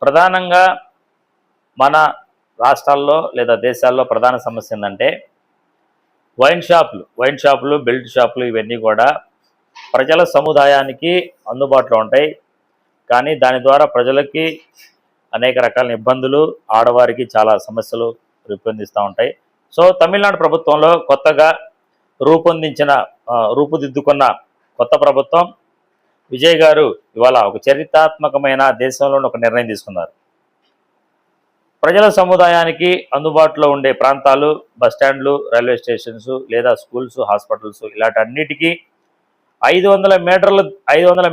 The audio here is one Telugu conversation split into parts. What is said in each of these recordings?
ప్రధానంగా మన రాష్ట్రాల్లో లేదా దేశాల్లో ప్రధాన సమస్య ఏంటంటే వైన్ షాపులు, బెల్ట్ షాపులు ఇవన్నీ కూడా ప్రజల సముదాయానికి అందుబాటులో ఉంటాయి. కానీ దాని ద్వారా ప్రజలకి అనేక రకాల ఇబ్బందులు, ఆడవారికి చాలా సమస్యలు రూపొందిస్తూ ఉంటాయి. సో తమిళనాడు ప్రభుత్వంలో కొత్తగా రూపుదిద్దుకున్న కొత్త ప్రభుత్వం విజయ్ గారు ఇవాళ ఒక చరిత్రాత్మకమైన దేశంలోని ఒక నిర్ణయం తీసుకున్నారు. ప్రజల సముదాయానికి అందుబాటులో ఉండే ప్రాంతాలు, బస్టాండ్లు, రైల్వే స్టేషన్స్ లేదా స్కూల్స్, హాస్పిటల్స్ ఇలాంటన్నిటికీ 500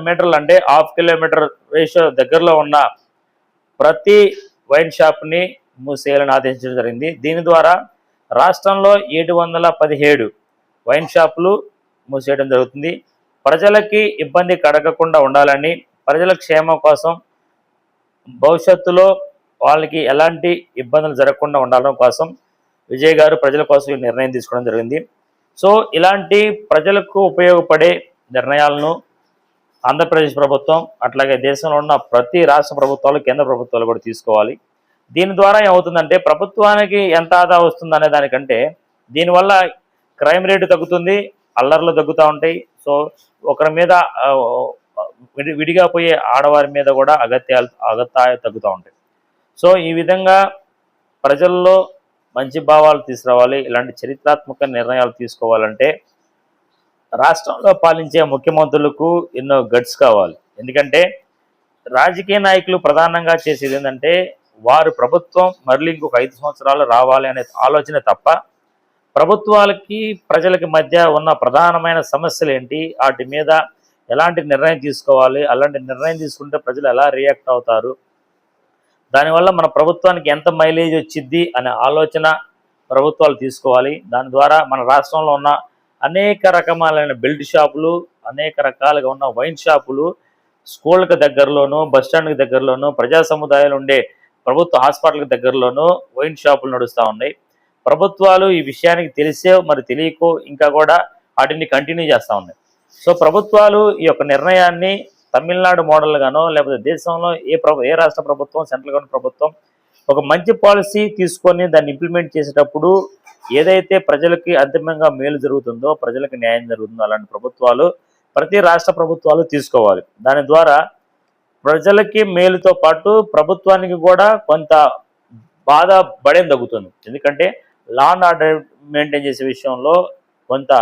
మీటర్లు అంటే హాఫ్ కిలోమీటర్ రేషియో దగ్గరలో ఉన్న ప్రతి వైన్ షాప్ని మూసేయాలని ఆదేశించడం జరిగింది. దీని ద్వారా రాష్ట్రంలో 717 వైన్ షాపులు మూసేయడం జరుగుతుంది. ప్రజలకి ఇబ్బంది కలగకుండా ఉండాలని, ప్రజల క్షేమం కోసం, భవిష్యత్తులో వాళ్ళకి ఎలాంటి ఇబ్బందులు జరగకుండా ఉండడం కోసం విజయ్ గారు ప్రజల కోసం ఈ నిర్ణయం తీసుకోవడం జరిగింది. సో ఇలాంటి ప్రజలకు ఉపయోగపడే నిర్ణయాలను ఆంధ్రప్రదేశ్ ప్రభుత్వం అట్లాగే దేశంలో ఉన్న ప్రతి రాష్ట్ర ప్రభుత్వాలు, కేంద్ర ప్రభుత్వాలు కూడా తీసుకోవాలి. దీని ద్వారా ఏమవుతుందంటే ప్రభుత్వానికి ఎంత ఆదా వస్తుంది అనే దానికంటే దీనివల్ల క్రైమ్ రేటు తగ్గుతుంది, అల్లర్లు తగ్గుతూ ఉంటాయి. సో ఒకరి మీద విడిగా పోయే ఆడవారి మీద కూడా అగత్యాలు తగ్గుతూ ఉంటాయి. సో ఈ విధంగా ప్రజల్లో మంచి భావాలు తీసుకురావాలి. ఇలాంటి చరిత్రాత్మక నిర్ణయాలు తీసుకోవాలంటే రాష్ట్రంలో పాలించే ముఖ్యమంత్రులకు ఎన్నో గట్స్ కావాలి. ఎందుకంటే రాజకీయ నాయకులు ప్రధానంగా చేసేది ఏంటంటే వారు ప్రభుత్వం మళ్ళీ ఇంకొక 5 సంవత్సరాలు రావాలి అనే ఆలోచన తప్ప ప్రభుత్వాలకి ప్రజలకి మధ్య ఉన్న ప్రధానమైన సమస్యలు ఏంటి, వాటి మీద ఎలాంటి నిర్ణయం తీసుకోవాలి, అలాంటి నిర్ణయం తీసుకుంటే ప్రజలు ఎలా రియాక్ట్ అవుతారు, దానివల్ల మన ప్రభుత్వానికి ఎంత మైలేజ్ వచ్చిద్ది అనే ఆలోచన ప్రభుత్వాలు తీసుకోవాలి. దాని ద్వారా మన రాష్ట్రంలో ఉన్న అనేక రకమైన బెల్ట్ షాపులు, అనేక రకాలుగా ఉన్న వైన్ షాపులు స్కూళ్ళకి దగ్గరలోనూ, బస్టాండ్కి దగ్గరలోనూ, ప్రజా సముదాయాలు ఉండే ప్రభుత్వ హాస్పిటల్కి దగ్గరలోనూ వైన్ షాపులు నడుస్తూ ఉన్నాయి. ప్రభుత్వాలు ఈ విషయానికి తెలిసే మరి తెలియకో ఇంకా కూడా వాటిని కంటిన్యూ చేస్తూ ఉన్నాయి. సో ప్రభుత్వాలు ఈ యొక్క నిర్ణయాన్ని తమిళనాడు మోడల్గానో లేకపోతే దేశంలో ఏ రాష్ట్ర ప్రభుత్వం, సెంట్రల్ గవర్నమెంట్ ప్రభుత్వం ఒక మంచి పాలసీ తీసుకొని దాన్ని ఇంప్లిమెంట్ చేసేటప్పుడు ఏదైతే ప్రజలకి అంతిమంగా మేలు జరుగుతుందో, ప్రజలకు న్యాయం జరుగుతుందో అలాంటి ప్రభుత్వాలు ప్రతి రాష్ట్ర ప్రభుత్వాలు తీసుకోవాలి. దాని ద్వారా ప్రజలకి మేలుతో పాటు ప్రభుత్వానికి కూడా కొంత బాధ బడేం తగ్గుతుంది. ఎందుకంటే లా అండ్ ఆర్డర్ మెయింటైన్ చేసే విషయంలో కొంత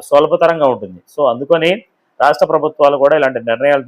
సులభతరంగా ఉంటుంది. సో అందుకని రాష్ట్ర ప్రభుత్వాలు కూడా ఇలాంటి నిర్ణయాలు